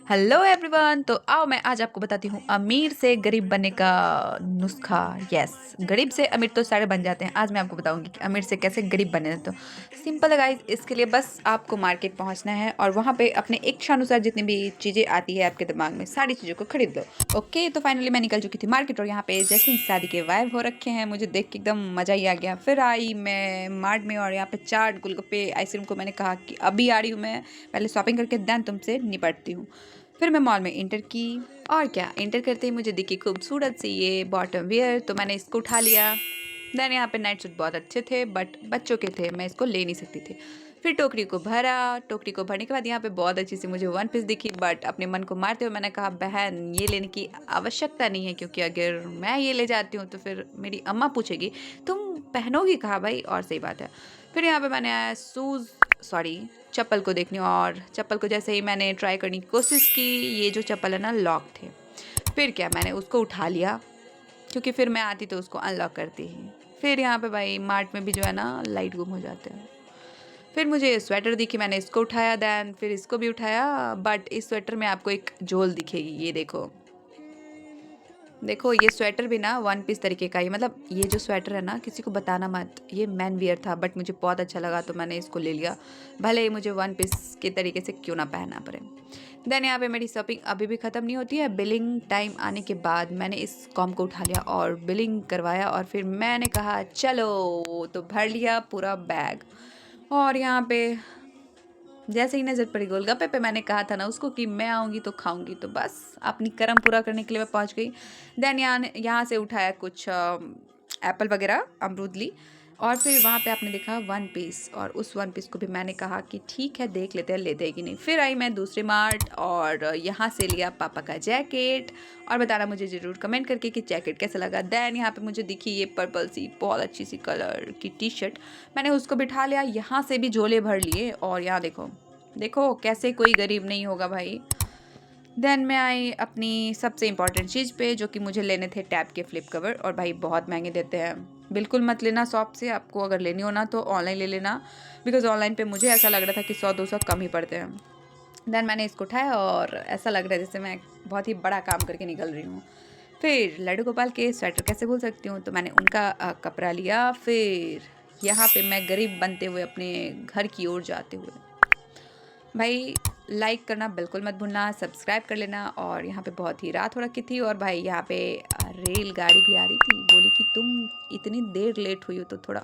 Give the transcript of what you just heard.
Hello everyone. तो आओ मैं आज आपको बताती हूँ अमीर से गरीब बनने का नुस्खा। यस, गरीब से अमीर तो सारे बन जाते हैं। आज मैं आपको बताऊंगी कि अमीर से कैसे गरीब बने। तो सिंपल है गाइस। इसके लिए बस आपको मार्केट पहुंचना है और वहाँ पे अपने इच्छानुसार जितनी भी चीज़ें आती है आपके दिमाग में सारी चीज़ों को खरीद लो। ओके, तो फाइनली मैं निकल चुकी थी मार्केट और यहाँ पे जैसे ही शादी के वाइब हो रखे हैं मुझे देख के एकदम मज़ा ही आ गया। फिर आई मैं मार्ट में और यहाँ पे चाट गोलगप्पे आइसक्रीम को मैंने कहा कि अभी आ रही हूँ मैं, पहले शॉपिंग करके देन तुमसे निपटती हूँ। फिर मैं मॉल में इंटर की और क्या, इंटर करते ही मुझे दिखी खूबसूरत सी ये बॉटम वेयर, तो मैंने इसको उठा लिया। देन यहाँ पे नाइट सूट बहुत अच्छे थे बट बच्चों के थे, मैं इसको ले नहीं सकती थी। फिर टोकरी को भरा। टोकरी को भरने के बाद यहाँ पे बहुत अच्छी सी मुझे वन पीस दिखी बट अपने मन को मारते हुए मैंने कहा बहन ये लेने की आवश्यकता नहीं है, क्योंकि अगर मैं ये ले जाती हूँ तो फिर मेरी अम्मा पूछेगी तुम पहनोगी कहाँ भाई। और सही बात है। फिर यहाँ पे मैंने चप्पल को देखनी, और चप्पल को जैसे ही मैंने ट्राई करने की कोशिश की, ये जो चप्पल है ना लॉक थे। फिर क्या, मैंने उसको उठा लिया क्योंकि फिर मैं आती तो उसको अनलॉक करती ही। फिर यहाँ पे भाई मार्ट में भी जो है ना लाइट गुम हो जाते हैं। फिर मुझे ये स्वेटर दिखी, मैंने इसको उठाया। दैन फिर इसको भी उठाया बट इस स्वेटर में आपको एक झोल दिखेगी, ये देखो। देखो ये स्वेटर भी ना वन पीस तरीके का ही, मतलब ये जो स्वेटर है ना किसी को बताना मत, ये मैन वियर था बट मुझे बहुत अच्छा लगा तो मैंने इसको ले लिया, भले ही मुझे वन पीस के तरीके से क्यों ना पहनना पड़े। देन यहाँ पे मेरी शॉपिंग अभी भी ख़त्म नहीं होती है। बिलिंग टाइम आने के बाद मैंने इस कॉम को उठा लिया और बिलिंग करवाया और फिर मैंने कहा चलो, तो भर लिया पूरा बैग। और यहाँ पे जैसे ही नज़र पड़ी गोलगप्पे पे, मैंने कहा था ना उसको कि मैं आऊँगी तो खाऊंगी, तो बस अपनी कर्म पूरा करने के लिए मैं पहुँच गई। देन यहाँ से उठाया कुछ एप्पल वगैरह, अमरूद ली। और फिर वहाँ पे आपने देखा वन पीस, और उस वन पीस को भी मैंने कहा कि ठीक है देख लेते हैं, लेते हैं कि नहीं। फिर आई मैं दूसरे मार्ट और यहाँ से लिया पापा का जैकेट। और बताना मुझे ज़रूर कमेंट करके कि जैकेट कैसा लगा। देन यहाँ पे मुझे दिखी ये पर्पल सी बहुत अच्छी सी कलर की टी शर्ट, मैंने उसको बिठा लिया। यहाँ से भी झोले भर लिए और यहाँ देखो देखो कैसे कोई गरीब नहीं होगा भाई। देन मैं आई अपनी सबसे इम्पॉर्टेंट चीज़ पे, जो कि मुझे लेने थे टैब के फ्लिप कवर, और भाई बहुत महंगे देते हैं। बिल्कुल मत लेना शॉप से, आपको अगर लेनी हो ना तो ऑनलाइन ले लेना, बिकॉज़ ऑनलाइन पे मुझे ऐसा लग रहा था कि 100-200 कम ही पड़ते हैं। देन मैंने इसको उठाया और ऐसा लग रहा है जैसे मैं बहुत ही बड़ा काम करके निकल रही हूँ। फिर लड्डू गोपाल के स्वेटर कैसे भूल सकती हूँ, तो मैंने उनका कपड़ा लिया। फिर यहाँ पे मैं गरीब बनते हुए अपने घर की ओर जाते हुए, भाई लाइक करना बिल्कुल मत भूलना, सब्सक्राइब कर लेना। और यहाँ पे बहुत ही रात हो रखी थी और भाई यहाँ पे रेलगाड़ी भी आ रही थी, बोली कि तुम इतनी देर लेट हुई हो तो थोड़ा